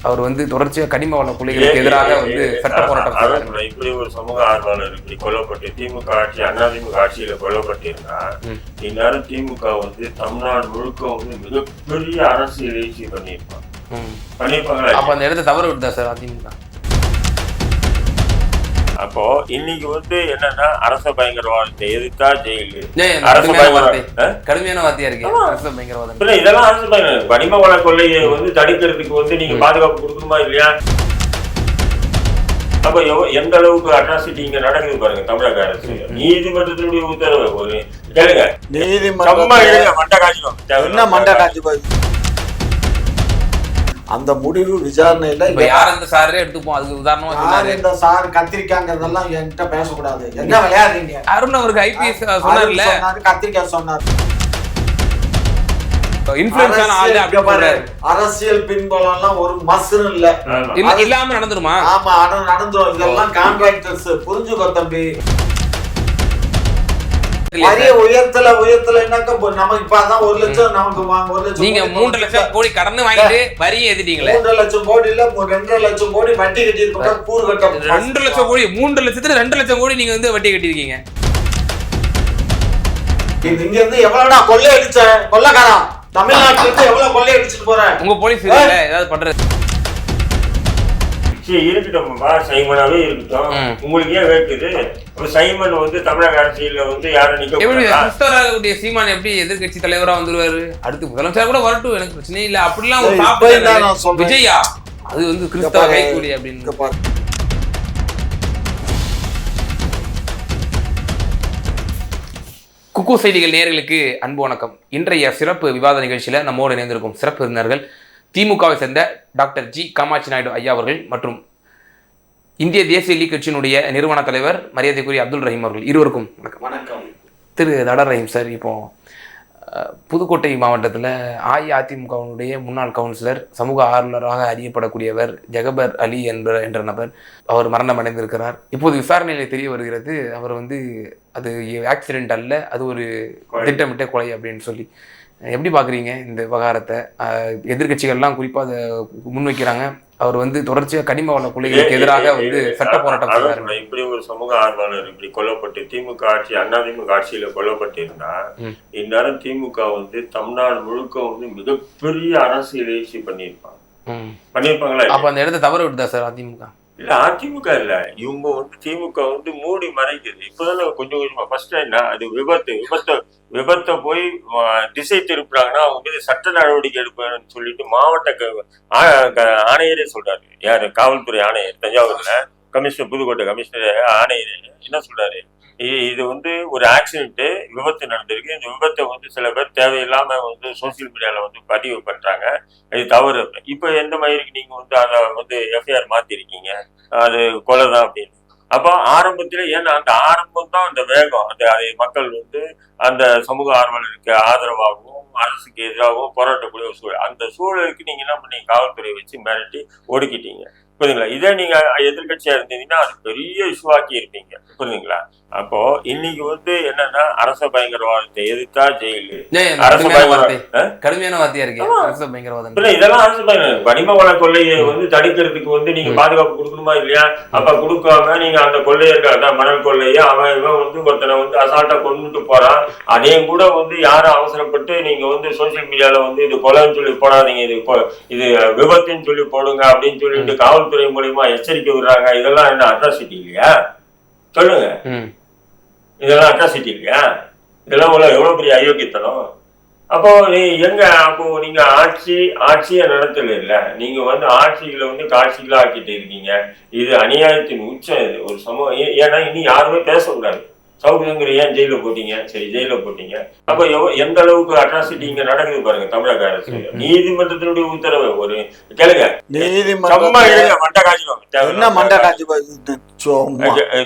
அவர் வந்து தொடர்ச்சியாக கனிம வள கொள்ளைகளுக்கு எதிராக வந்து சட்ட போராட்டம். இப்படி ஒரு சமூக ஆர்வலர் இப்படி கொல்லப்பட்டு திமுக ஆட்சி அதிமுக ஆட்சியில கொல்லப்பட்டிருந்தா இந்நேரம் திமுக வந்து தமிழ்நாடு முழுக்க வந்து மிகப்பெரிய அரசியல் எழுச்சி பண்ணியிருப்பாங்களா? அப்ப அந்த இடத்த தவறு விட்டுதா சார் அதிமுக? அப்போ இன்னைக்கு வந்து என்னன்னா அரச பயங்கரவாதத்தை எதிர்த்தா ஜெயிலு, கடுமையான வார்த்தையா இருக்கு அரச பயங்கரவாதம். இதெல்லாம் அரசு பயங்கரம். கனிம வள கொள்ளையை வந்து தடுக்கிறதுக்கு வந்து நீங்க பாதுகாப்பு கொடுக்கணுமா இல்லையா? அப்ப எந்த அளவுக்கு அட்ராசிட்டி இங்க நடக்குது பாருங்க தமிழக அரசு. நீதிமன்றத்தினுடைய உத்தரவு ஒரு கேளுங்க, நீதிமன்றம் மண்டை காய்ச்சிடும். அந்த முடிவு விசாரணையில யார் அந்த சாரே எடுத்துப்போம். அதுக்கு உதாரணமா சொன்னாரு இந்த சார் கத்திரிக்காங்கிறதெல்லாம் என்கிட்ட பேசக்கூடாது. என்ன விளையாடுறீங்க? அருண் அவருக்கு ஐபிஎஸ் சொன்னார்ல, கத்திரிக்காய் சொன்னார். அரசியல் பின்புலம் எல்லாம் ஒரு மசுரும் இல்ல, இல்லாம நடந்துருமா? ஆமா நடந்துரும். இதெல்லாம் கான்ட்ராக்டர்ஸ், புரிஞ்சுக்கோ தம்பி. வரிய உயர்த்தல நமக்கு இப்பதான் 1 லட்சம், நமக்கு 1 லட்சம். நீங்க 3 லட்சம் கோடி கடன் வாங்கிட்டு வரியை ஏத்திட்டீங்களே. 3 லட்சம் கோடி இல்ல 2 லட்சம் கோடி வட்டி கட்டி இருக்கோம். கூறு கட்டம் 2 லட்சம் கோடி, 3 லட்சத்துக்கு 2 லட்சம் கோடி நீங்க வந்து வட்டி கட்டிருக்கீங்க. இங்க இருந்து எவ்வளவுடா கொள்ளை அடிச்ச கொள்ளைக்காரன்? தமிழ்நாட்டுல இருந்து எவ்வளவு கொள்ளை அடிச்சுட்டு போற உங்க போலீஸ் ஏதாவது பண்றது? இருக்கட்டும்பா, சைமனாவே இருக்கட்டும். உங்களுக்கு ஏன் கேட்குது? சைமன் வந்து தமிழக அரசியல வந்து யாரும் நிக்க சீமான் எப்படி எதிர்கட்சி தலைவரா வந்துருவாரு? அடுத்து முதலமைச்சர் கூட வரட்டும், எனக்கு பிரச்சனை இல்ல. அப்படிலாம் விஜயா அது வந்து கிறிஸ்தவ கைக்கூலி அப்படின்னு. குக்கு செய்திகள் நேயர்களுக்கு அன்பு வணக்கம். இன்றைய சிறப்பு விவாத நிகழ்ச்சியில நம்மோடு இணைந்திருக்கும் சிறப்பு விருந்தினர்கள் திமுகவை சேர்ந்த டாக்டர் ஜி காமாட்சி நாயுடு ஐயா அவர்கள் மற்றும் இந்திய தேசிய லீக் கட்சியினுடைய நிறுவன தலைவர் மரியாதைக்குரிய அப்துல் ரஹீம் அவர்கள். இருவருக்கும் வணக்கம். திரு தடர் ரஹீம் சார், இப்போ புதுக்கோட்டை மாவட்டத்தில் அஇஅதிமுகவினுடைய முன்னாள் கவுன்சிலர், சமூக ஆர்வலராக அறியப்படக்கூடியவர் ஜெகபர் அலி என்ற நபர் அவர் மரணம் அடைந்திருக்கிறார். இப்போது விசாரணையில் தெரிய வருகிறது அவர் வந்து அது ஆக்சிடென்ட் அல்ல, அது ஒரு திட்டமிட்ட கொலை அப்படின்னு சொல்லி. எப்படி பார்க்குறீங்க இந்த விவகாரத்தை? எதிர்கட்சிகள்லாம் குறிப்பாக அதை முன்வைக்கிறாங்க. அவர் வந்து தொடர்ச்சியாக கனிம வள கொள்ளைகளுக்கு எதிராக வந்து சட்ட போராட்டம். இப்படி ஒரு சமூக ஆர்வலர் இப்படி கொல்லப்பட்டு திமுக ஆட்சி அதிமுக ஆட்சியில கொல்லப்பட்டிருந்தா இந்நேரம் திமுக வந்து தமிழ்நாடு முழுக்க வந்து மிகப்பெரிய அரசியல் எழுச்சி பண்ணியிருப்பாங்களா? அப்ப அந்த இடத்த தவறு விட்டுதா சார் அதிமுக? இல்ல அதிமுக இல்ல, இவங்க வந்து திமுக வந்து மூடி மறைக்குது. இப்பதானே கொஞ்சம் கொஞ்சமா ஃபர்ஸ்ட் என்ன அது விபத்தை போய் திசை திருப்புறாங்கன்னா அவங்க மீது சட்ட நடவடிக்கை எடுப்பேன்னு சொல்லிட்டு மாவட்ட ஆணையரே சொல்றாரு. யாரு? காவல்துறை ஆணையர் தஞ்சாவூர்ல கமிஷனர், புதுக்கோட்டை கமிஷனர் ஆணையர் என்ன சொல்றாரு? இது வந்து ஒரு ஆக்சிடென்ட், விபத்து நடந்திருக்கு. இந்த விபத்தை வந்து சில பேர் தேவையில்லாம வந்து சோசியல் மீடியால வந்து பதிவு பண்றாங்க, இது தவறு. இப்ப எந்த மாதிரிக்கு நீங்க வந்து அதை வந்து எஃப்ஐஆர் மாத்திருக்கீங்க, அது கொலை தான் அப்படின்னு. அப்போ ஆரம்பத்துல ஏன்னா அந்த ஆரம்பம் தான் அந்த வேகம், அந்த மக்கள் வந்து அந்த சமூக ஆர்வலருக்கு ஆதரவாகவும் அரசுக்கு எதிராகவும் போராட்டக்கூடிய ஒரு சூழல். அந்த சூழலுக்கு நீங்க என்ன பண்ணீங்க? காவல்துறையை வச்சு மிரட்டி ஒடுக்கிட்டீங்க. புரியுதுங்களா? இதே நீங்க எதிர்கட்சியா இருந்தீங்கன்னா அது பெரிய இஷ்யூவாக்கி இருப்பீங்க. புரியுதுங்களா? அப்போ இன்னைக்கு வந்து என்னன்னா அரச பயங்கரவாதத்தை எதிர்த்தா ஜெயிலு, அரசு கடுமையான வார்த்தையா இருக்கு அரச பயங்கரவாதம். இதெல்லாம் அரசு பயங்கரம். கனிம வள கொள்ளையை வந்து தடுக்கிறதுக்கு வந்து நீங்க பாதுகாப்பு கொடுக்கணுமா இல்லையா? அப்ப கொடுக்காம நீங்க அந்த கொள்ளையர்கள் மணல் கொள்ளைய இவன் வந்து ஒருத்தனை வந்து அசால்ட்டா கொண்டுட்டு போறான். அதையும் கூட வந்து யாரும் அவசரப்பட்டு நீங்க வந்து சோசியல் மீடியால வந்து இது கொலைன்னு சொல்லி போடாதீங்க, இது விபத்துன்னு சொல்லி போடுங்க அப்படின்னு சொல்லிட்டு காவல்துறை மூலியமா எச்சரிக்கை விடுறாங்க. இதெல்லாம் என்ன அட்ராசிட்டி இல்லையா? சொல்லுங்க, இதெல்லாம் அட்ராசிட்டி இல்லையா? இதெல்லாம் எவ்வளவு பெரிய அயோக்கியத்தனம். அப்போ நீங்க ஆட்சியை நடத்தல இல்ல, நீங்க வந்து ஆட்சிகளை வந்து காட்சிகளா ஆக்கிட்டு இருக்கீங்க. இது அநியாயத்தின் உச்சம். இது ஒரு சமூகம். ஏன்னா இனி யாருமே பேசக்கூடாது. சவுகங்கிற ஏன் ஜெயில போட்டீங்க? சரி, ஜெயில போட்டீங்க. அப்ப எந்த அளவுக்கு அட்ராசிட்டி இங்க நடக்குது பாருங்க தமிழக அரசு. நீதிமன்றத்தினுடைய உத்தரவு ஒரு கேளுங்க,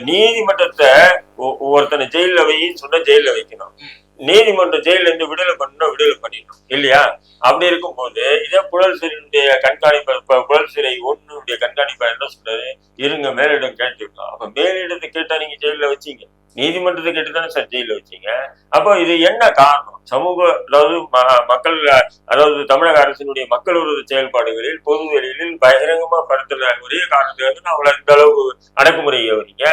நீதிமன்றத்தை ஒருத்தனை ஜெயில சொன்னா ஜெயில வைக்கணும். நீதிமன்ற ஜெயில இருந்து விடுதலை பண்ணிடணும் இல்லையா? அப்படி இருக்கும்போது இதே புழல் சிறையினுடைய கண்காணிப்பு, புழல் சிறை 1 கண்காணிப்பாளர் என்ன சொல்றாரு, இருங்க மேலிடம் கேட்டுருக்கோம். அப்ப மேலிடத்தை கேட்டா நீங்க ஜெயில வச்சீங்க, நீதிமன்றத்தை கேட்டுதானே சார் ஜெயில வச்சீங்க. அப்போ இது என்ன காரணம்? சமூக, அதாவது மக்கள், அதாவது தமிழக அரசினுடைய மக்கள் விரோத செயல்பாடுகளில் பொது வெளியில் பகிரங்கமா படுத்துற ஒரே காரணத்துக்காக அவளை இந்த அளவு அடக்குமுறை வரீங்க.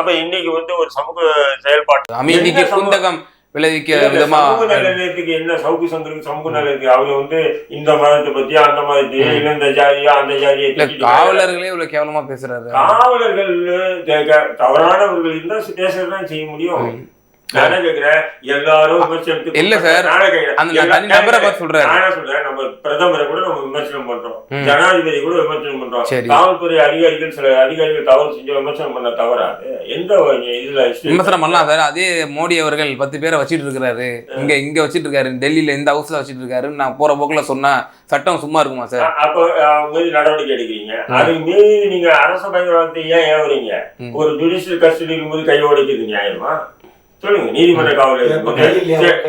அப்ப இன்னைக்கு ஒரு சமூக செயல்பாடு அமைதிக்கு குந்தகம் விளைவிக்க விதமா சமூக நலத்துக்கு என்ன சவுக்கு சங்கருக்கு சமூக நலத்துக்கு அவரு இந்த மதத்தை பத்தியா அந்த மதத்தையோ இல்ல இந்த ஜாதியா அந்த ஜாதியை காவலர்களே இவ்வளவு கேவலமா பேசுறாரு. காவலர்கள் தவறானவர்கள் இருந்தா பேசதான் செய்ய முடியும். நானே கேக்குறேன், எல்லாரும் விமர்சனத்துக்கு இல்ல சார், அந்த தனி நபரை பார்த்து சொல்றாரு. நானே சொல்றேன், நம்ம பிரதமரை கூட நம்ம விமர்சனம் பண்றோம், ஜனாதிபதி கூட விமர்சனம் பண்றோம், காவல்துறை அதிகாரிகள் சில அதிகாரிகள் தவறு செஞ்சு விமர்சனம் பண்ண தவறாது. எந்த இதுல விமர்சனம் பண்ணலாம் சார். அதே மோடி அவர்கள் 10 பேரை வச்சிட்டு இருக்காரு, இங்க வச்சிட்டு இருக்காரு, டெல்லியில இந்த ஹவுஸ்ல வச்சிட்டு இருக்காரு, நான் போற போக்குல சொன்னா சட்டம் சும்மா இருக்குமா சார்? அப்போ அவங்க நடவடிக்கை எடுக்கிறீங்க, அதுக்கு மீறி நீங்க அரச பயங்கரவாதத்தை ஏன் ஏவுறீங்க? ஒரு ஜுடிஷியல் கஸ்டடி இருக்கும்போது கை உடைக்கிறது நியாயமா? சொல்லுங்க. நீதிமன்ற காவலர்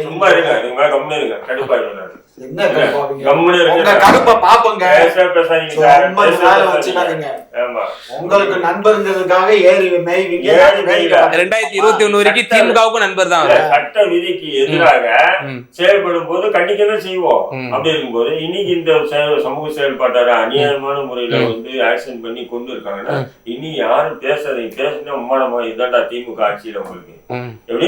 சும்மா இருங்க, அதுக்கு மேல கம்முன்னு இருங்க, கடுப்பாயிருங்க. உங்களுக்கு நண்பர்களுக்காக 2021 வரைக்கும் திமுகவுக்கும் நண்பர் தான். சட்ட விதிக்கு எதிராக செயல்படும் போது கண்டிக்கதான் செய்வோம். அப்படி இருக்கும்போது இன்னைக்கு இந்த சமூக செயல்பாட்டார அநியாயமான முறையில ஆக்ஷன் பண்ணி கொண்டு இருக்காங்கன்னா இனி யாரும் பேசினா உம்மானமா இதான்டா திமுக ஆட்சியில உங்களுக்கு எப்படி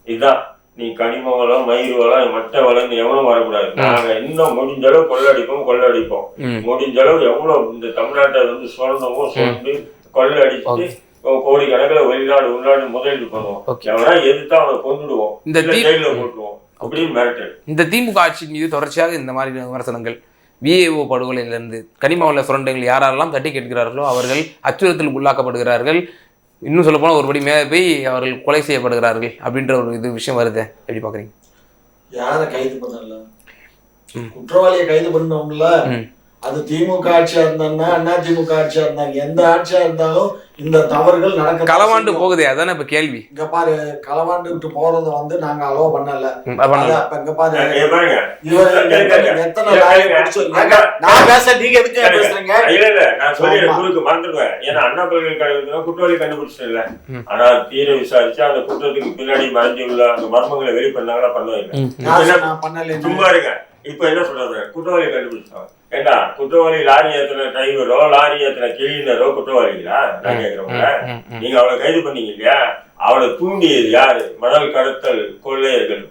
இதுதான். நீ கனிம வளம், மயிர் வளம், மட்ட வளம் எவனும் வரக்கூடாது. நாங்க இன்னும் முடிஞ்ச அளவு கொள்ளடிப்போம். முடிஞ்ச அளவு எவ்வளவு இந்த நாட்டை சுரண்டமோ சுரண்டு கொள்ளடிச்சுட்டு கோடிக்கணக்கில் வெளிநாடு உள்நாடு முதலீடு பண்ணுவோம். எவனா எதிர்த்தா அவனை கொண்டுடுவோம், ஜெயில போட்டுருவோம் அப்படின்னு மிரட்டல். இந்த திமுக ஆட்சி மீது தொடர்ச்சியாக இந்த மாதிரி விமர்சனங்கள், விஏஓ படுகொலையிலிருந்து கனிமவள சுரண்டங்கள் யாரெல்லாம் தட்டி கேட்கிறார்களோ அவர்கள் அச்சுறுத்தலுக்கு உள்ளாக்கப்படுகிறார்கள். இன்னும் சொல்ல போனால் ஒருபடி மேலே போய் அவர்கள் கொலை செய்யப்படுகிறார்கள் அப்படின்ற ஒரு விஷயம் வருது. எப்படி பாக்குறீங்க? யாரை கைது பண்ணல, குற்றவாளியை கைது பண்ணவங்கள, அது திமுக ஆட்சியா இருந்தா அண்ணா திமுக ஆட்சியா இருந்தாங்க, எந்த ஆட்சியா இருந்தாலும் இந்த தவறுகள் நடக்க களவாண்டு போகுதே, அதானே இப்ப கேள்வி. இங்க பாரு, களவாண்டு விட்டு போறத நாங்க அலோவ் பண்ணல. இங்க பாரு, எத்தனை நான் பேச நீங்க எதுக்கு பேசுறீங்க? இல்ல நான் சொல்லி குறுக்கு மறந்துடுவேன். ஏன்னா அண்ணா பல்கலைக்கழகத்துல குற்றவாளி கண்டுபிடிச்சது இல்ல, ஆனா தீர விசாரிச்சு அந்த குற்றத்துக்கு பின்னாடி மறைஞ்சு உள்ள அந்த மர்மங்களை வெளிப்பண்ணாங்களா? பண்ணவே சும்மா இருங்க. இப்ப என்ன சொல்றது, குற்றவாளி கண்டுபிடிச்சாங்க. ஏண்டா குற்றவாளி லாரி ஏத்தின டிரைவரோ லாரி ஏத்தின கிளீனரோ குற்றவாளிகளா? நான் கேக்குறவங்க, நீங்க அவளை கைது பண்ணீங்க இல்லையா? அவளை தூண்டியது யாரு? மணல் கடத்தல் கொள்ளையர்கள்,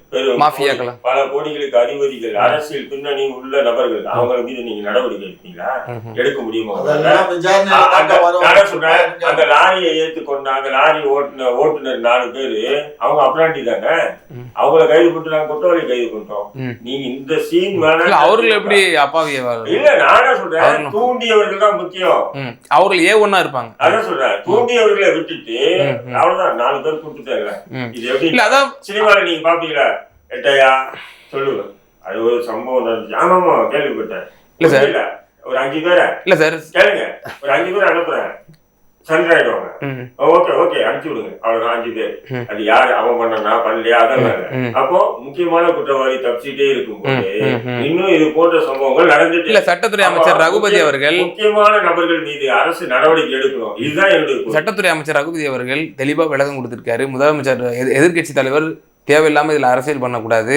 பல கோடிகளுக்கு அதிபதிகள், அரசியல் பின்னணி உள்ள நபர்கள். அவங்க மீது நீங்க நடவடிக்கை எடுப்பீங்களா? எடுக்க முடியுமா? நான் சொல்றேன், அந்த லாரியை ஏத்துக்கொண்ட அந்த லாரி ஓட்டுநர் 4 பேரு அவங்க அப்ராண்டி தானே, அவங்கள கைது பண்ணிட்டு நாங்க குற்றவாளி கைது பண்றோம். நீங்க இந்த சீன் வேணா அவர்கள் எப்படி அப்பாவிய இல்ல, நானே சொல்றேன், தூண்டியவர்கள் தான் முக்கியம். அவர்கள் ஏ1 இருப்பாங்க. அதான் சொல்றேன், தூண்டியவர்களை விட்டுட்டு அவ்வளவுதான் 4 பேர் கொடுத்துட்டாங்க. இது எப்படி சினிமால நீங்க பாப்பீங்களா? எட்டையா சொல்லுவேன், அது ஒரு சம்பவம் நடந்துச்சு. ஆமாமா கேள்விப்பட்டேன். இல்ல சார், ஒரு 5 பேரை இல்ல சார் கேளுங்க, ஒரு 5 பேர் அனுப்புறேன், சந்திராயிடுவாங்க. ஓகே அனுப்பிச்சு விடுங்க, அவ்வளவுதான் 5 பேர். அது யாரு அவன் பண்ணா பண்ணலையா அதெல்லாம். அப்போ முக்கியமான குற்றவாளி தப்பிச்சுட்டே இருக்கும்போது இன்னும் இது போன்ற சம்பவங்கள் நடந்துட்டு இல்ல. சட்டத்துறை அமைச்சர் ரகுபதி அவர்கள் முக்கியமான நபர்கள் மீது அரசு நடவடிக்கை எடுக்கணும். இதுதான் என்னுடைய சட்டத்துறை அமைச்சர் ரகுபதி அவர்கள் தெளிவா விளக்கம் கொடுத்திருக்காரு. முதலமைச்சர் எதிர்கட்சி தலைவர் தேவையில்லாம இதுல அரசியல் பண்ணக்கூடாது,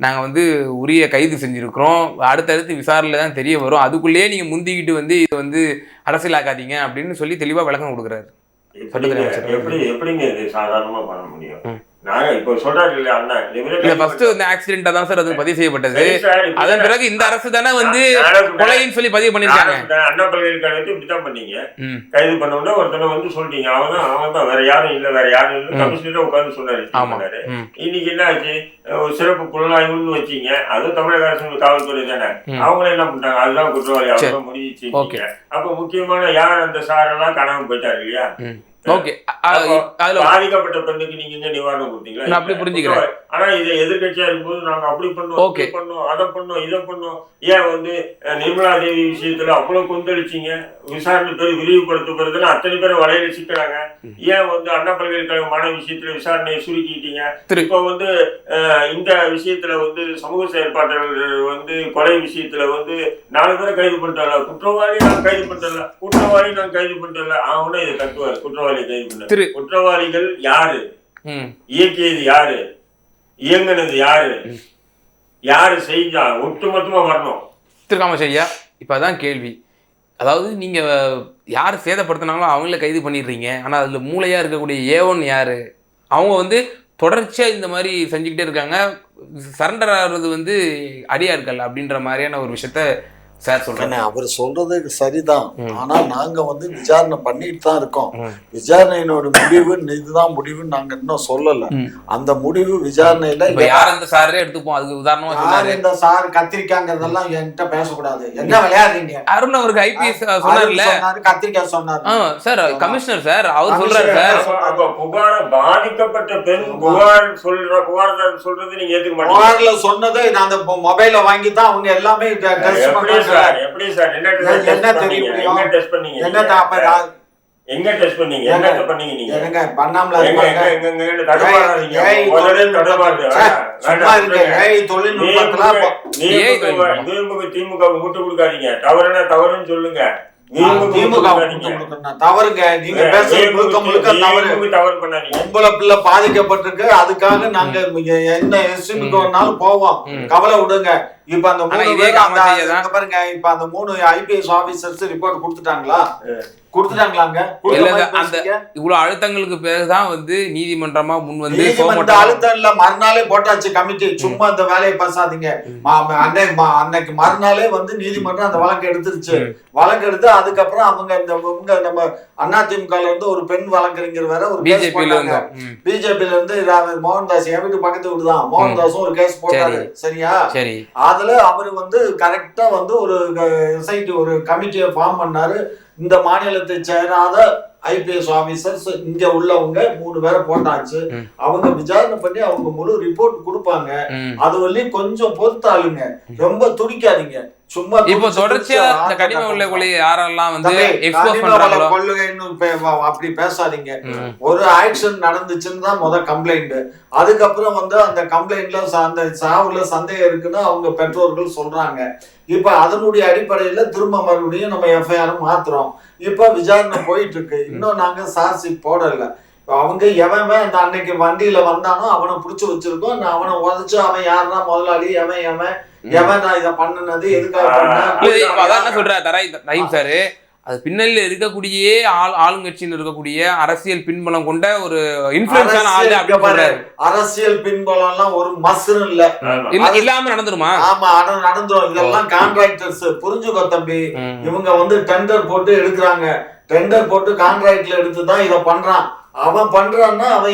நாங்க உரிய கைது செஞ்சிருக்கிறோம், அடுத்தடுத்து விசாரணையில தான் தெரிய வரும், அதுக்குள்ளேயே நீங்க முந்திக்கிட்டு இது அரசியலாக்காதீங்க அப்படின்னு சொல்லி தெளிவா விளக்கம் கொடுக்குறாரு சட்டத்துறை அமைச்சர். எப்படிங்க இது சாதாரணமா பண்ண முடியும்? நாங்க இப்போ சொல்றாரு இல்ல அண்ணா, இல்ல ஃபர்ஸ்ட் ஆக்சிடென்ட்டா தான் சார் அது பதிவு செய்யப்பட்டது. அதன் பிறகு இந்த அரசு தானே கொலைன்னு சொல்லி பதிவு பண்ணிருக்காங்க. அண்ணா பல்கலைக்கழகத்தை இப்படித்தான் பண்ணீங்க, கைது பண்ண உடனே ஒருத்தனை சொல்லிட்டீங்க, அவன் தான் வேற யாரும் இல்ல கமிஷனரே உட்கார்ந்து சொன்னாரு. இன்னைக்கு என்ன ஆச்சு, ஒரு சிறப்பு புலனாய்வுன்னு வச்சீங்க, அதுவும் தமிழக அரசு காவல்துறை தானே, அவங்களே என்ன பண்றாங்க, அதுதான் குற்றவாளி, அவங்க முடிச்சு. அப்ப முக்கியமான யார் அந்த சாரெல்லாம் காணாம போயிட்டாரு இல்லையா? ஓகே. அதுல பாதிக்கப்பட்ட பெண்ணுக்கு நீங்க எங்க நிவாரணம் கொடுத்தீங்களா? நான் அப்படி புரிஞ்சுக்கிறேன். ஆனா இதை எதிர்கட்சியா இருக்கும்போது நாங்க அப்படி பண்ணோம், ஓகே பண்ணோம், அதை பண்ணோம், இதை பண்ணோம். ஏன் வந்து நிர்மலா தேவி விஷயத்துல அவ்வளவு கொந்தளிச்சீங்க? விசாரணை பேர் விரிவுபடுத்தப்படுறதுன்னு அத்தனை பேரை வலையில சிக்கிறாங்க. ஏன் வந்து அண்ணா பல்கலைக்கழக மாணவி விஷயத்துல விசாரணையை சுருக்கிட்டீங்க? இப்ப வந்து இந்த விஷயத்துல வந்து சமூக செயற்பாட்டாளர்கள் வந்து கொலை விஷயத்துல வந்து 4 பேரை கைது பண்ணிட்டாங்க. குற்றவாளி நான் கைது பண்ணிட்டல, குற்றவாளி நான் கைது பண்ணிட்டல. அவனே இதை கட்டுவாரு, குற்றவாளி கைது பண்ண. குற்றவாளிகள் யாரு? இயக்கியது யாரு? இயங்குனது யாரு? யாரு செஞ்சா? ஒட்டுமொத்தமா வரணும். திருக்காமச்சையா, இப்பதான் கேள்வி. அதாவது நீங்க யார் சேதப்படுத்தினாங்களோ அவங்கள கைது பண்ணிடுறீங்க. ஆனா அதுல மூளையா இருக்கக்கூடிய ஏவன் யாரு? அவங்க வந்து தொடர்ச்சியா இந்த மாதிரி செஞ்சுக்கிட்டே இருக்காங்க. சரண்டர் ஆகிறது வந்து அடியார்கள் அப்படின்ற மாதிரியான ஒரு விஷயத்த சார் சொல்றேன். அவர் சொல்றது சரிதான். ஆனா நாங்க வந்து விசாரணை பண்ணிட்டு தான் இருக்கோம். விசாரணையினோட முடிவு இதுதான் முடிவுன்னு நாங்க இன்னும் சொல்லல. அந்த முடிவு விசாரணையில யார் அந்த சாரே எடுத்துப்போம். அதுக்கு உதாரணமா யார் இந்த சார் கத்திரிக்காங்கிறதெல்லாம் என்கிட்ட பேசக்கூடாது. என்ன விளையாடுறீங்க? அருண் அவருக்கு ஐபிஎஸ் சொன்னார்ல, கத்திரிக்காய் சொன்னாரு சார். கமிஷனர் சார் அவர் சொல்றாரு சார். புகார பாதிக்கப்பட்ட பெண் புகார் சொல்றது நீங்க ஏத்துக்க மாட்டீங்க. புகார்ல சொன்னதை நான் அந்த மொபைல வாங்கி தான் அவங்க எல்லாமே டெஸ்ட் பண்ணாங்க. எப்படி சார் என்ன தெரியும்? எங்க டெஸ்ட் பண்ணீங்க? எங்க டெஸ்ட் பண்ணீங்க? என்னத்த பண்ணீங்க நீங்க? என்னங்க பண்ணாமல எங்க தடவாறீங்க? முதல்ல தடவாறீங்க. சும்மா இருங்க. தொழில்நுட்பத்துல திமுக முட்டு கொடுக்காதீங்க. தவறுனா தவறுன்னு சொல்லுங்க. தவறுங்க. நீங்க பேசுறது முழுக்க தவறு பண்ணாதீங்க. உங்களை பிள்ளை பாதிக்கப்பட்டிருக்கு. அதுக்காக நாங்க என்ன எஸ்டிமுக்கு வேணாலும் போவோம். கவலை விடுங்க. இப்ப அந்த 3 பேர் பாருங்க. இப்ப அந்த 3 ஐபிஎஸ் ஆபீசர்ஸ் ரிப்போர்ட் கொடுத்துட்டாங்களா? கொடுத்துட்டாங்களாங்க. அந்த இவ்வளவு அழுத்தங்களுக்கு பிறகுதான் வந்து நீதிமன்றமா முன் வந்து அழுத்தம் இல்ல, மறுநாளே போட்டாச்சு கமிட்டி. சும்மா இந்த வேலையை பேசாதீங்க. அன்னைக்கு மறுநாளே வந்து நீதிமன்றம் அந்த வழக்கு எடுத்துருச்சு. வழக்கு எடுத்து அதுக்கப்புறம் அவங்க நம்ம அதிமுக இருந்து ஒரு பெண் வழக்கறிஞர் வேற ஒரு பிஜேபியில இருந்து மோகன்தாஸ், என் வீட்டு பக்கத்து வீடு தான், மோகன்தாஸும் ஒரு கேஸ் போட்டாரு. சரியா? அதுல அவரு வந்து கரெக்டா வந்து ஒரு எஸ்ஐடி ஒரு கமிட்டியை ஃபார்ம் பண்ணாரு. இந்த மாநிலத்தை சேராத ஐபிஎஸ் ஆபீசர்ஸ் இங்க உள்ளவங்க 3 பேரை போட்டாச்சு. அவங்க விசாரணை பண்ணி அவங்க முழு ரிப்போர்ட் கொடுப்பாங்க. அது வழி கொஞ்சம் பொறுத்தாளுங்க. ரொம்ப துடிக்காதீங்க. சும்மா இப்போ தொடர்ச்சியா இந்த கனிம வள கொலை யாரெல்லாம் வந்து எக்ஸ்போஸ் பண்றாங்களோ கொள்ளுகைன்னு அப்படி பேசாதீங்க. ஒரு ஆக்ஷன் நடந்துச்சுன்னு தான் முத கம்ப்ளைண்ட். அதுக்கப்புறம் வந்து அந்த கம்ப்ளைண்ட்ல அந்த சாவுல சந்தேகம் இருக்குன்னு அவங்க பெற்றோர்கள் சொல்றாங்க. இப்ப அதனுடைய அடிப்படையில திரும்ப மறுபடியும் நம்ம எஃப்ஐஆர் மாத்துறோம். இப்ப விசாரணை போயிட்டு இருக்கு. இன்னும் நாங்க சார்ஜ் போடல. அவங்க எவன் அந்த அன்னைக்கு வண்டியில வந்தானோ அவனை புடிச்சு வச்சிருக்கோம். அவனை உதச்சு அவன் யாருன்னா முதலாளி, எவன் நான் இதை பண்ணது எதுக்காக சொல்ற அது பின்னணியில இருக்கக்கூடிய ஆளுங்கட்சியில் இருக்கக்கூடிய அரசியல் பின்பலம் கொண்ட ஒரு இன்ஃப்ளூயன்ஸான ஆளு அப்படி சொல்றாரு. அரசியல் பின்பலம் எல்லாம் ஒரு மசுரும் இல்லாம நடந்துருமா? ஆமா நடந்துரும். இதெல்லாம் கான்ட்ராக்டர்ஸ். புரிஞ்சுக்கோ தம்பி. இவங்க வந்து டெண்டர் போட்டு எடுக்கிறாங்க. டெண்டர் போட்டு கான்ட்ராக்ட்ல எடுத்துதான் இதை பண்றான். அவன் பண்றான்னா அவன்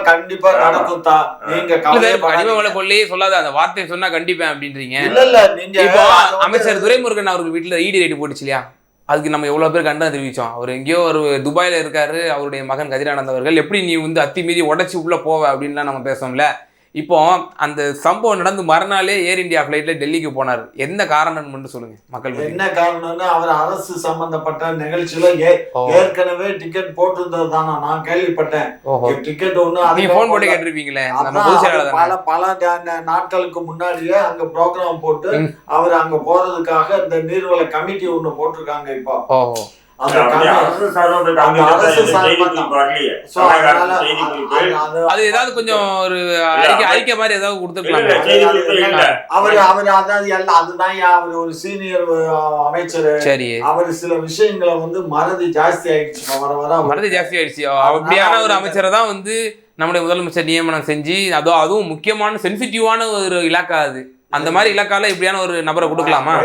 கண்டிப்பா நடக்கும் தான். நீங்க கனிம வள கொள்ளையே சொல்லாத அந்த வார்த்தையை சொன்னா கண்டிப்பா அப்படின்றீங்க. இல்ல இல்ல நீங்க இப்போ அமைச்சர் துரைமுருகன் அவருக்கு வீட்டுல இடி ரைடு போட்டுச்சு இல்லையா? அதுக்கு நம்ம எவ்வளவு பேர் கண்டனம் தெரிவிச்சோம். அவர் எங்கேயோ ஒரு துபாயில இருக்காரு. அவருடைய மகன் கதிரானந்த் அவர்கள் எப்படி நீ வந்து அத்துமீறி உடைச்சு உள்ள போவ அப்படின்லாம் நம்ம பேசோம்ல. இப்போ அந்த சம்பவம் நடந்து மறுநாளே ஏர் இந்தியா பிளைட்ல டெல்லிக்கு போனார். என்ன காரணம் மட்டும் சொல்லுங்க மக்கள். என்ன காரணம்னா அவர் அரசு சம்பந்தப்பட்ட நிகழ்ச்சியில ஏற்கனவே டிக்கெட் போட்டிருந்தது தானா நான் கேள்விப்பட்டேன். டிக்கெட் ஒண்ணு போன் போட்டு கேட்டிருப்பீங்களே. பல நாட்களுக்கு முன்னாடியே அங்க ப்ரோக்ராம் போட்டு அவர் அங்க போறதுக்காக இந்த நீர்வள கமிட்டி ஒண்ணு போட்டிருக்காங்க. இப்போ அது ஏதாவது கொஞ்சம் ஒரு அறிக்கை மாதிரி ஏதாவது கொடுத்துருக்கலாம். அவரு அதாவது அதுதான் அவர் ஒரு சீனியர் அமைச்சர். சரி, அவர் சில விஷயங்களை வந்து மறதி ஜாஸ்தி ஆயிடுச்சு. மறதி ஜாஸ்தி ஆயிடுச்சு. அப்படியான ஒரு அமைச்சரை தான் வந்து நம்முடைய முதலமைச்சர் நியமனம் செஞ்சு அதுவும் முக்கியமான சென்சிட்டிவான ஒரு இலாக்கா அது. அந்த மாதிரி இலாக்கால இப்படியான ஒரு நபரை கொடுக்கலாமா?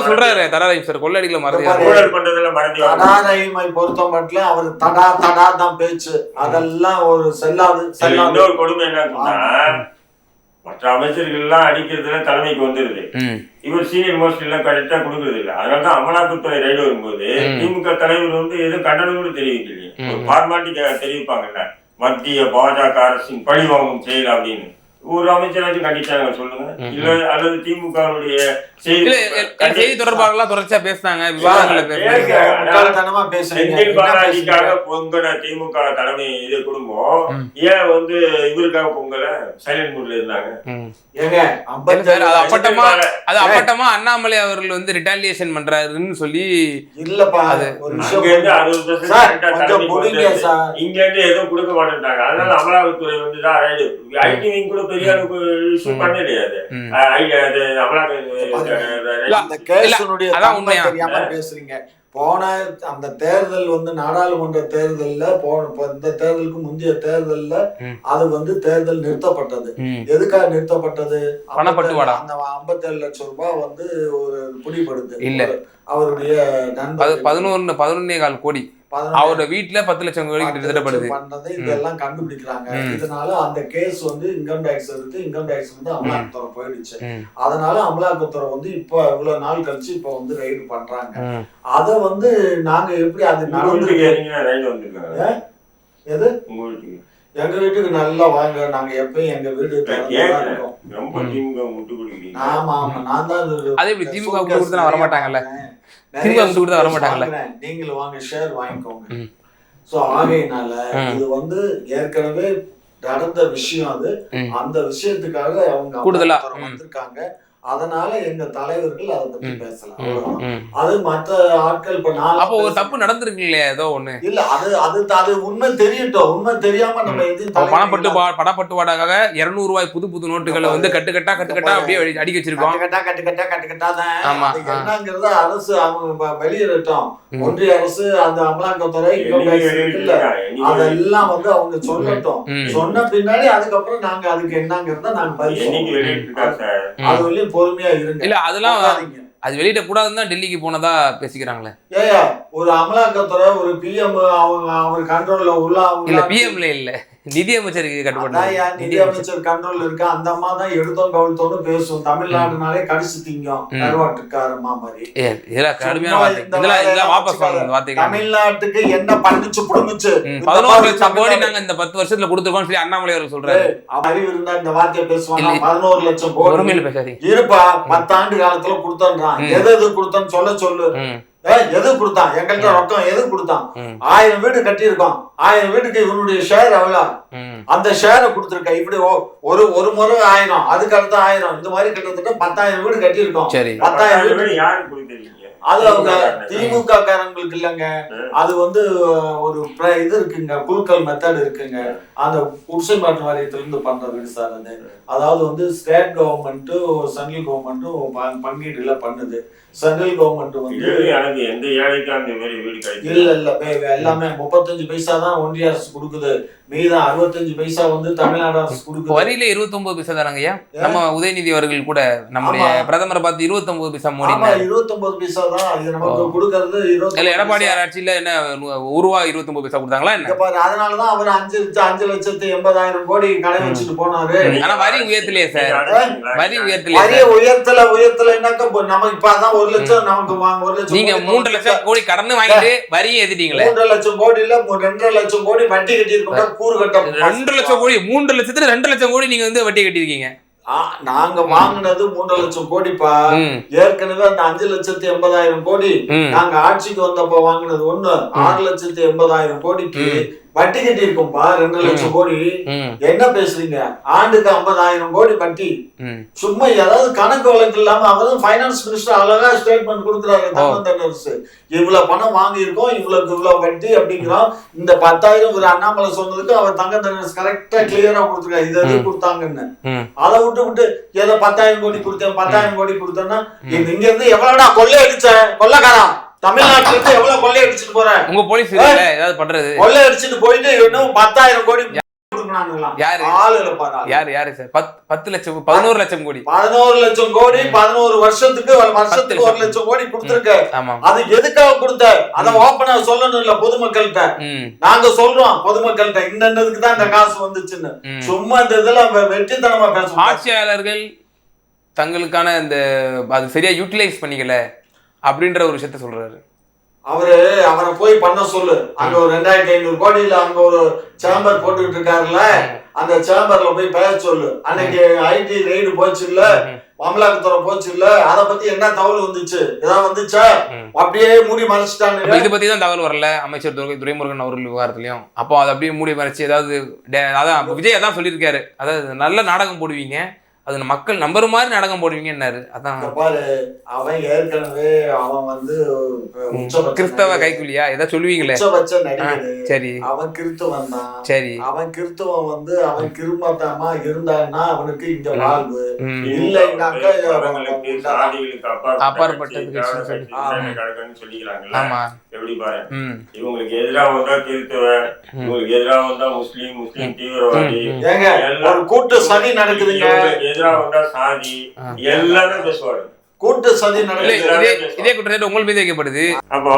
சொல்றாரு தடாரஹீம் சார் கொள்ளடிக்கல தடாரஹீமை பொறுத்த மட்டும் அவர் தடா தான் பேச்சு. அதெல்லாம் ஒரு செல்லாது. இன்னொரு கொடுமை என்னன்னா மற்ற அமைச்சர்கள் எல்லாம் அடிக்கிறதுல தலைமைக்கு வந்துருது. இவர் சீனியர் மோஸ்ட் எல்லாம் கரெக்டா கொடுக்கறது இல்லை. அதனாலதான் அமலாக்கத்துறை ரைடு வரும்போது திமுக தலைவர் எதுவும் கண்டனம் கூட தெரிவிக்கலையே. ஒரு ஃபார்மாலிட்டி தெரிவிப்பாங்கல்ல, மத்திய பாஜக அரசின் பழி வாங்கும் செயல் அப்படின்னு ஒரு அமைச்சராச்சும் கண்டிச்சாங்க சொல்லுங்க. இல்ல அல்லது திமுகவுடைய செய்தி தொடர்பாளர்களா தொடர்ச்சியா பேசினாங்க, விவாதங்கள்ல செந்தில் பாலாஜிக்காக பொங்கல திமுக தலைமை இது குடும்பம் ஏன் இவருக்காக பொங்கல சைலண்ட் மூட்ல இருந்தாங்க. அப்பட்டமா அண்ணாமலை அவர்கள் ரிட்டாலியேஷன் பண்றாருன்னு சொல்லி இல்லப்பா, இங்க இருந்து எதுவும் கொடுக்க மாட்டேன்ட்டாங்க. அதனால அமலாக்கத்துறை தான் ரைடு. ஐடி விங் கூட பெரிய அளவுக்கு இஷ்யூ பண்ணலையாது. பேசுறீங்க. போன அந்த தேர்தல் நாடாளுமன்ற தேர்தல்ல இந்த தேர்தலுக்கு முந்தைய தேர்தல்ல அது தேர்தல் நிறுத்தப்பட்டது. எதுக்காக நிறுத்தப்பட்டது? அந்த 57 லட்சம் ரூபாய் ஒரு பிடிபடுது. இல்ல, அவருடைய நண்பர் 11.25 கோடி அவரோட வீட்டுல 10 லட்சம் கோடி பண்ணது இதெல்லாம் கண்டுபிடிக்கிறாங்க. இதனால அந்த case income tax income tax அமலாக்கத்துறை போயிடுச்சு. அதனால அமலாக்கத்துறை இப்ப இவ்வளவு நாள் கழிச்சு இப்ப ரைடு பண்றாங்க. அத நாங்க எப்படி அது எது எங்க வீட்டுக்கு நல்லா வாங்க, நாங்க எப்பயும் எங்க வீடு ஆமா ஆமா நான் தான் திமுக வரமாட்டாங்கல்ல, நீங்களும் வாங்க ஷேர் வாங்கிக்கோங்க. சோ ஆகையினால இது ஏற்கனவே நடந்த விஷயம். அது அந்த விஷயத்துக்காக அவங்க கூடுதலா வந்திருக்காங்க. அதனால எங்க தலைவர்கள் அதை பத்தி பேசலாம். அது மற்ற ஆட்கள் அப்போ ஒரு தப்பு நடந்திருக்கு இல்லையா, ஏதோ ஒண்ணு இல்ல, அது உண்மை தெரியட்டும். உண்மை தெரியாம நம்ம பணப்பட்டுவாடாக 200 ரூபாய் புது நோட்டுகளை கட்டுக்கட்டா அப்படியே அடிக்க வச்சிருக்கோம். கட்டுக்கட்டா என்னங்கிறத அரசு அவங்க வெளியிடட்டும். ஒன்றிய அரசு அந்த அமலாக்கத்துறை அதெல்லாம் அவங்க சொல்லட்டும். சொன்ன பின்னாடி அதுக்கப்புறம் நாங்க அதுக்கு என்னங்கிறத நாங்க அது பொறுமையா இருங்க. இல்ல அதெல்லாம் அது வெளியிட கூடாதுன்னு தான் டெல்லிக்கு போனதா பேசிக்கிறாங்களே. ஏயா ஒரு அமலாக்கத்துறை ஒரு பிஎம் அவர் கண்ட்ரோல்ல உள்ள இல்ல, பிஎம்ல இல்ல, நிதி அமைச்சருக்கு கட்டுப்பட்டு நிதி அமைச்சர் கண்ட்ரோல் இருக்கு. அந்த அம்மா தான் எடுத்தோம் கவுழ்த்தோன்னு பேசும். தமிழ்நாடுனாலே கடிச்சு திங்கும் கருவாட்டுக்காரமா மாதிரி. தமிழ்நாட்டுக்கு என்ன பண்ணிச்சு புடுங்குச்சு. 11 லட்சம் கோடி நாங்க இந்த 10 வருஷத்துல கொடுத்துருக்கோம் சொல்லி அண்ணாமலை அவர் சொல்றாரு. அறிவு இருந்தா இந்த வார்த்தையை பேசுவாங்க. 11 லட்சம் கோடி பேசாது இருப்பா, 10 ஆண்டு காலத்துல கொடுத்தோன்றான். எது கொடுத்தோன்னு சொல்லு. எது கொடுத்தான்? எங்கள்கிட்ட ரொக்கம் எது கொடுத்தான்? 1000 வீடு கட்டி இருக்கோம். 1000 வீட்டுக்கு இவனுடைய ஷேர் எவ்வளவு? அந்த ஷேரை கொடுத்துருக்க. இப்படி ஒரு முறை 1000, அதுக்கு அடுத்த 1000, இந்த மாதிரி கிட்டத்தட்ட 10,000 வீடு கட்டி இருக்கோம். 10,000 வீடு அது அவங்க திமுக காரங்களுக்கு இல்லைங்க. அது ஒரு இது இருக்குங்க, குழுக்கள் மெத்தட் இருக்குங்க. அந்த குடிசை மாற்று வாரியத்திலிருந்து பண்ற வீடு சார் அது. அதாவது ஸ்டேட் கவர்மெண்ட்டும் சென்ட்ரல் கவர்மெண்ட்டும் பங்கீடுல பண்ணுது. சென்ட்ரல் கவர்மெண்ட் இல்ல எல்லாமே 35 பைசா தான் ஒன்றிய அரசு கொடுக்குது. மீதம் 65 பைசா தமிழ்நாடு அரசு கொடுக்குது. வரியில 29 பைசா தானங்க. நம்ம உதயநிதி அவர்கள் கூட நம்முடைய பிரதமரை பார்த்து 29 பைசா மோடி 29 பைசா தான் இது நமக்கு கொடுக்கறது. எடப்பாடியார் ஆட்சியில என்ன ரூபா 29 பைசா கொடுத்தாங்களா என்ன? அதனாலதான் அவர் 5,80,000 கோடி கடை வச்சுட்டு போனாரு. ஆனா வரி உயர்த்தலையே சார். வரி உயர்த்தலைன்னாக்க நமக்கு இப்பதான் 1 லட்சம் நமக்கு 1 லட்சம். நீங்க 3 லட்சம் கோடி கடன் வாங்கிட்டு வரியை ஏத்திட்டீங்களே. 3 லட்சம் கோடி இல்ல 2 லட்சம் கோடி வட்டி கட்டி இருக்கோம். கூறு கட்ட 2 லட்சம் கோடி 3 லட்சத்துல 2 லட்சம் கோடி நீங்க வட்டி கட்டி இருக்கீங்க. நாங்க வாங்கினது 3 லட்சம் கோடிப்பா. ஏற்கனவே அந்த 5,80,000 கோடி நாங்க ஆட்சிக்கு வந்தப்ப வாங்கினது 6,80,000 கோடிக்கு வட்டி கட்டி இருக்கும்பா. 2 லட்சம் கோடி என்ன பேசுறீங்க? ஆண்டுக்கு 50,000 கோடி வட்டி. சும்மா ஏதாவது கணக்கு வழக்கு இல்லாம அவர் பைனான்ஸ் மினிஸ்டர் அழகா ஸ்டேட்மெண்ட் கொடுக்குறாரு. தமிழ்நாடு இவ்வளவு பணம் வாங்கி இருக்கோம், இவ்வளவு வட்டி அப்படிங்கிறோம். இந்த 10,000 ஒரு அண்ணாமலை சொன்னதுக்கு அவர் தங்கத்தனரசு கரெக்டா கிளியரா கொடுத்துருக்காரு. இது எது கொடுத்தாங்கன்னு. அதை விட்டு ஏதோ 10,000 கோடி கொடுத்தேன் 10,000 கோடி கொடுத்தேன்னா இங்க இருந்து எவ்வளவுடா கொள்ளை அடிச்ச கொள்ளைக்காரா? தமிழ்நாட்டுல இருந்து எவ்வளவு கொள்ளை அடிச்சுட்டு போற? உங்க போலீஸ் ஏதாவது பண்றது? கொள்ளை அடிச்சுட்டு போயிட்டு இன்னும் 10,000 கோடி கொடுக்கறாங்களாம். யாரு? ஆளுல பாரு. யாரு சார்? 10 லட்சம் 11 லட்சம் கோடி 11 லட்சம் கோடி 11 வருஷத்துக்கு 1 லட்சம் கோடி கொடுத்திருக்க. ஆமா. அது எதுக்காக கொடுத்த? அத ஓபனா சொல்லணும் இல்ல பொதுமக்கள்கிட்ட. நாங்க சொல்றோம் பொதுமக்கள்கிட்ட இன்னதுக்கு தான் இந்த காசு வந்துச்சுன்னு. சும்மா இந்த இதெல்லாம் வெற்றித்தனமா பேசுவோம். ஆட்சியாளர்கள் தங்களுக்கான இந்த அது சரியா யூட்டிலைஸ் பண்ணிக்கல அப்படின்ற ஒரு விஷயத்த சொல்றாரு. அவரை போய் பண்ண சொல்லு. அங்க ஒரு 2500 கோடியில அங்க ஒரு சேம்பர் போட்டுக்கிட்டு இருக்காருல்ல, அந்த சேம்பர்ல போய் பேச சொல்லு. அன்னைக்கு ஐடி ரெய்டு போச்சு இல்ல, அமலாக்கத்துறை போச்சு இல்ல, அத பத்தி என்ன தகவல் வந்துச்சு? ஏதாவது வந்துச்சா? அப்படியே மூடி மறைச்சிட்டாங்க. இதை பத்தி தான் தகவல் வரல அமைச்சர் துரைமுருகன் அவர்கள் விவகாரத்திலையும். அப்போ அதை அப்படியே மூடி மறைச்சு ஏதாவது அதான் விஜய் அதான் சொல்லியிருக்காரு, அதாவது நல்ல நாடகம் போடுவீங்க, அது மக்கள் நம்புற மாதிரி நாடகம் போடுவீங்கன்னாரு. அதான் பாரு, அவன் ஏற்கனவே அவன் வந்து கிறிஸ்தவ கைக்குலியா ஏதாவது சொல்லுவீங்களே. சரி, அவன் கிறிஸ்தவன் தான். சரி, அவன் கிறிஸ்தவன் வந்து அவன் கிருமத்தமா இருந்தான்னா அவனுக்கு இங்க வாழ்வு இல்லைன்னாக்கா அப்பாற்பட்டது. ஆமா, எப்படி பாரு, இவங்களுக்கு எதிராக வந்தா கிறிஸ்தவன், இவங்களுக்கு எதிராக வந்தா முஸ்லீம், முஸ்லீம் தீவிரவாதி, ஒரு கூட்டு சதி நடக்குதுங்க. எதிராக வந்தா சாதி, எல்லாமே பேசுவாரு. கூட்டு சதி நடக்குது. இதே குற்றச்சாட்டு உங்கள் மீது வைக்கப்படுது. அப்போ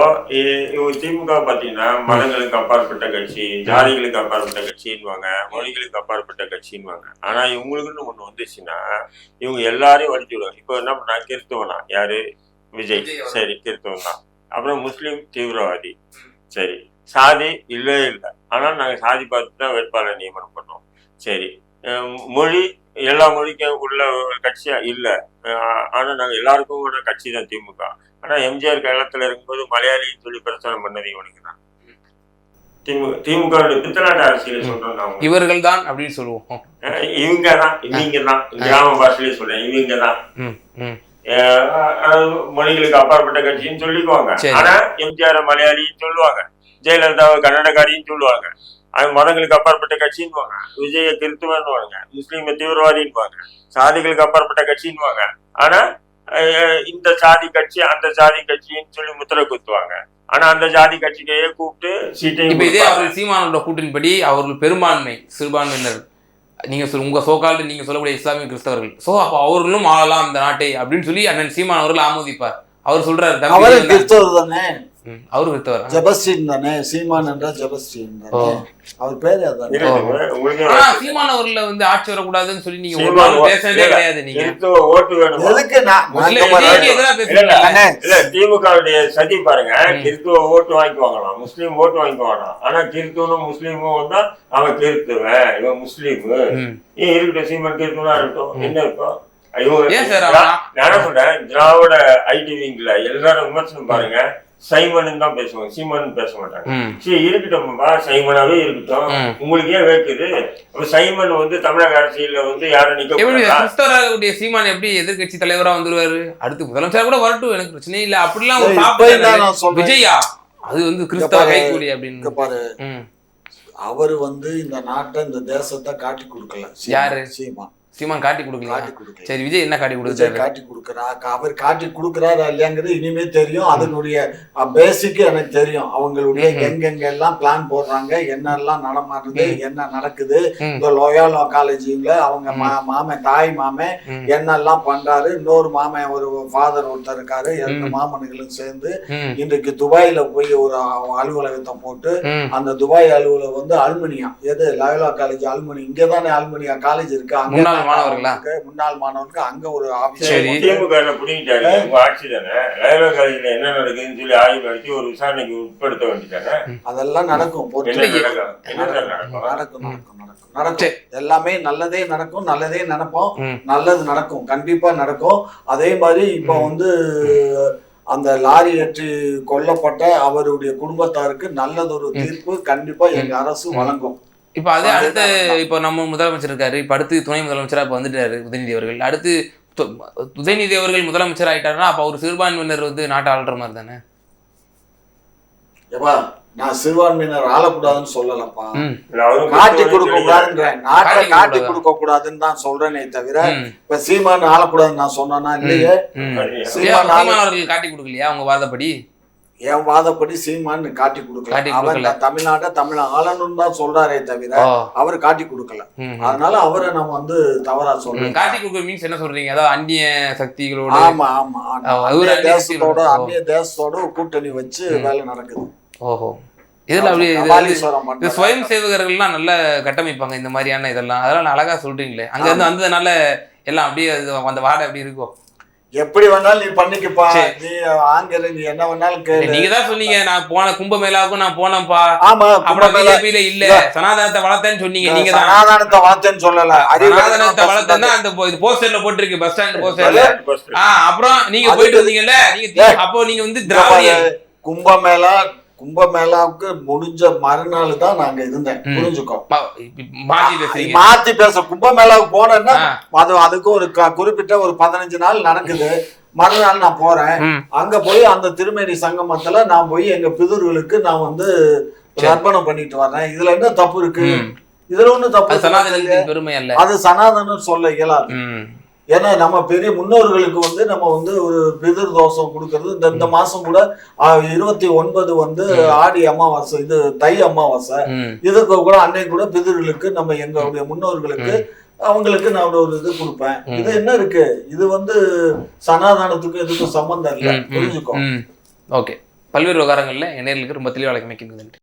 திமுக பாத்தீங்கன்னா மதங்களுக்கு அப்பாற்பட்ட கட்சி, ஜாதிகளுக்கு அப்பாற்பட்ட கட்சின்னுவாங்க, மொழிகளுக்கு அப்பாற்பட்ட கட்சின்னுவாங்க. ஆனா இவங்களுக்குன்னு ஒண்ணு வந்துச்சுன்னா இவங்க எல்லாரையும் வடிச்சு விடுவாங்க. இப்போ என்ன பண்ணா, கிறிஸ்தவனா யாரு? விஜய். சரி, கிறிஸ்தவன் தான். அப்புறம் முஸ்லீம் தீவிரவாதி. சரி, சாதி இல்லவே இல்லை, ஆனா நாங்க சாதி பார்த்து தான் வேட்பாளர் நியமனம் பண்றோம். சரி, மொழி எல்லா மொழிக்கும் உள்ள கட்சியா இல்ல, ஆனா நாங்க எல்லாருக்கும் கட்சி தான் திமுக. ஆனா எம்ஜிஆர் காலத்துல இருக்கும்போது மலையாளின்னு சொல்லி பிரச்சாரம் பண்ணது இவனுக்கு தான். திமுக பித்தலாட்ட அரசியல் சொல்றோம், இவர்கள் தான் அப்படின்னு சொல்லுவோம். இவங்க தான், இவங்க தான், கிராம பாஷையிலே சொல்றேன், இவங்க தான் மொழிகளுக்கு அப்பாற்பட்ட கட்சின்னு சொல்லிக்குவாங்க. ஆனா எம்ஜிஆர் மலையாளின்னு சொல்லுவாங்க, ஜெயலலிதாவை கன்னடக்காரின்னு சொல்லுவாங்க. மதங்களுக்கு அப்பாற்பட்ட கட்சின்னுவாங்க, விஜய கிறிஸ்துவன்னுவாங்க, முஸ்லீம் தீவிரவாதின்னுவாங்க, சாதிகளுக்கு அப்பாற்பட்ட கட்சின்னுவாங்க. ஆனா இந்த சாதி கட்சி அந்த சாதி கட்சின்னு சொல்லி முத்திரை குத்துவாங்க. ஆனா அந்த ஜாதி கட்சிக்கையே கூப்பிட்டு சீட்டையும். இதே அவர்கள் சீமானோட கூட்டின்படி அவர்கள் பெரும்பான்மை சிறுபான்மையினர், நீங்க உங்க சோகால்டு நீங்க சொல்லக்கூடிய இஸ்லாமிய கிறிஸ்தவர்கள், சோ அப்ப அவர்களும் ஆளலாம் அந்த நாட்டை அப்படின்னு சொல்லி அண்ணன் சீமான் அவர்கள் ஆமோதிப்பார். அவர் சொல்றாரு கிறிஸ்தவர் தானே, அவரு கிறிஸ்தவர், ஜெபஸ்டீன் தானே, சீமான் என்ற ஜெபஸ்டீன் தானே அவர் பேரு. அதான் சீமான் அவர்ல வந்து ஆட்சி வரக்கூடாதுன்னு சொல்லி நீங்க ஒரு நாள் பேசவே கிடையாது. நீங்க ஓட்டு வேணும் எதுக்கு? இல்ல, திமுகவுடைய சதி பாருங்க, கிறிஸ்துவ ஓட்டு வாங்கிக்குவாங்களாம், முஸ்லீம் ஓட்டு வாங்கிக்குவாங்களாம். ஆனா கிறிஸ்துவனும் முஸ்லீமும் வந்தா அவன் கிறிஸ்துவன், இவன் முஸ்லீம், ஏன் இருக்கட்டும், சீமான் கிறிஸ்துவனா இருக்கட்டும், என்ன இருக்கும்? நான் சொல்றேன், திராவிட ஐடி விங்ல எல்லாரும் விமர்சனம் பாருங்க, சைமன் தான் பேசுவாங்க, சீமான் பேச மாட்டாங்க. சரி, இருக்கட்டும்பா, சைமனாவே இருக்கட்டும், உங்களுக்கு ஏன் வேக்குது? சைமன் வந்து தமிழக அரசியல்ல வந்து யாரும் நிக்க சீமான் எப்படி எதிர்கட்சி தலைவரா வந்துருவாரு, அடுத்து முதலமைச்சர் கூட வரட்டும், எனக்கு பிரச்சனை இல்ல அப்படிலாம். விஜயா அது வந்து கிறிஸ்தவ கைக்கூலி அப்படின்னு பாரு. அவரு வந்து இந்த நாட்டை இந்த தேசத்தை காட்டி கொடுக்கல. யாரு? சீமான் காட்டி கொடுக்கல. சரி, விஜய் என்ன காட்டி கொடுக்குறாரு? காட்டி கொடுக்குறா, அவர் காட்டி கொடுக்குறாரா இல்லையாங்கிறது இனிமே தெரியும். அதனுடைய பேசிக் எனக்கு தெரியும். அவங்களுடைய எங்கெங்கெல்லாம் பிளான் போடுறாங்க, என்னெல்லாம் நடமாடுது, என்ன நடக்குது. இந்த லோயாலோ காலேஜில அவங்க மாமன் தாய் மாமன் என்னெல்லாம் பண்றாரு. இன்னொரு மாமன் ஒரு ஃபாதர் ஒருத்தர் இருக்காரு. 2 மாமன்களும் சேர்ந்து இன்றைக்கு துபாயில போய் ஒரு அலுவலகத்தை போட்டு, அந்த துபாய் அலுவலகம் வந்து அலுமினியா, எது லோயாலோ காலேஜ் அலுமினியா, இங்கதானே அலுமினியா காலேஜ் இருக்கு. அங்க முன்னாள் மாணவர்களுக்கு அங்க ஒரு ஆபீஸ். திமுக புடிங்கிட்டாரு, உங்க ஆட்சி தானே, லயோலா காலேஜ்ல என்ன நடக்குதுன்னு சொல்லி ஆய்வு நடத்தி ஒரு விசாரணைக்கு உட்படுத்த வேண்டியதானே. அதெல்லாம் நடக்கும், நடக்கும். எல்லாமே நல்லதே நடக்கும், நல்லதே நடப்போம், நல்லது நடக்கும், கண்டிப்பா நடக்கும். அதே மாதிரி இப்ப வந்து அந்த லாரி ஏற்றி கொல்லப்பட்ட அவருடைய குடும்பத்தாருக்கு நல்லதொரு தீர்ப்பு கண்டிப்பா எங்க அரசு வழங்கும். இப்ப அது அடுத்து இப்ப நம்ம முதலமைச்சர் இருக்காரு, இப்ப அடுத்து துணை முதலமைச்சரா இப்ப வந்துட்டாரு உதயநிதி அவர்கள். அடுத்து உதயநிதி அவர்கள் முதலமைச்சர் ஆயிட்டாருன்னா அப்ப அவர் சிறுபான்மையினர் வந்து நாட்டை ஆள்ற மாதிரி தானே. ஏப்பா, நான் சிறுபான்மையினர் ஆளக்கூடாதுன்னு சொல்லலப்பா, காட்டி கொடுக்க கூடாதுன்றேன், நாட்டை காட்டி கொடுக்க கூடாதுன்னு தான் சொல்றேனே தவிர இப்ப சீமான் ஆளக்கூடாதுன்னு நான் சொன்னா இல்லையே. சீமான் அவர்கள் காட்டி கொடுக்கலையா உங்க வாதப்படி? என் வாதப்படி சீமான் காட்டி கொடுக்கல. அவர் தமிழ்நாட்டை தமிழ் ஆளணும்னு தான் சொல்றாரே தவிர அவர் காட்டி கொடுக்கல. அதனால அவரை நம்ம வந்து தவறா சொல்றோம். காட்டி கொடுக்க மீன்ஸ் என்ன சொல்றீங்க? அதாவது அந்நிய சக்திகளோட ஆமா அந்நிய தேசத்தோட கூட்டணி வச்சு வேலை நடக்குது. ஓஹோ. இதுல அப்படியே சுயம் சேவகர்கள்லாம் நல்ல கட்டமைப்பாங்க இந்த மாதிரியான இதெல்லாம். அதெல்லாம் அழகா சொல்றீங்களே. அங்க இருந்து வந்ததுனால எல்லாம் அப்படியே அந்த வாடை அப்படி இருக்கும். எப்படி வேணாலும் நீ பண்ணிக்கப்பா, நீ ஆங்கில நீ என்ன வேணாலும் கேளு. நீங்க தான் சொன்னீங்க நான் போன கும்பமேளாவுக்கும் நான் போனேன்ப்பா. ஆமா, கும்பமேளாவில இல்ல சனாதனத்தை வளர்த்தேன்னு சொன்னீங்க. நீங்க சனாதனத்தை வளர்த்தேன்னு சொல்லல, சனாதனத்தை வளர்த்தேன்னா அந்த போஸ்டர்ல போட்டிருக்கு, பஸ் ஸ்டாண்ட் போஸ்டர்ல. அப்புறம் நீங்க போயிட்டு வந்தீங்கல்ல, நீங்க அப்போ நீங்க வந்து திராவிடியன். கும்பமேளாவுக்கு முடிஞ்ச மறுநாள் தான் நாங்க இருந்தேன். புரிஞ்சுக்கோ, மாத்தி பேச கும்பமேளாவுக்கு போனேன்னா அதுக்கு ஒரு குறிப்பிட்ட ஒரு 15 நாள் நடக்குது. மறுநாள் நான் போறேன். அங்க போய் அந்த திருமேனி சங்கமத்துல நான் போய் எங்க பிதுர்களுக்கு நான் வந்து அர்ப்பணம் பண்ணிட்டு வர்றேன். இதுல என்ன தப்பு இருக்கு? இதுல ஒண்ணு தப்பு பெருமை அல்ல. அது சனாதனம் சொல்ல இயலாது. ஏன்னா நம்ம பெரிய முன்னோர்களுக்கு வந்து நம்ம வந்து ஒரு பிதிர் தோஷம் கொடுக்கறது. இந்த மாசம் கூட 29 வந்து ஆடி அமாவாசை, இது தை அமாவாசை. இதுக்கு கூட அன்னைக்கு கூட பிதிர்களுக்கு நம்ம எங்களுடைய முன்னோர்களுக்கு அவங்களுக்கு நான் ஒரு இது கொடுப்பேன். இது என்ன இருக்கு? இது வந்து சனாதனத்துக்கு இதுக்கும் சம்பந்தம் இல்லை. புரிஞ்சுக்கோ. ஓகே. பல்வேறு விவகாரங்கள்ல நேயர்களுக்கு ரொம்ப தெளிவாக நன்றி.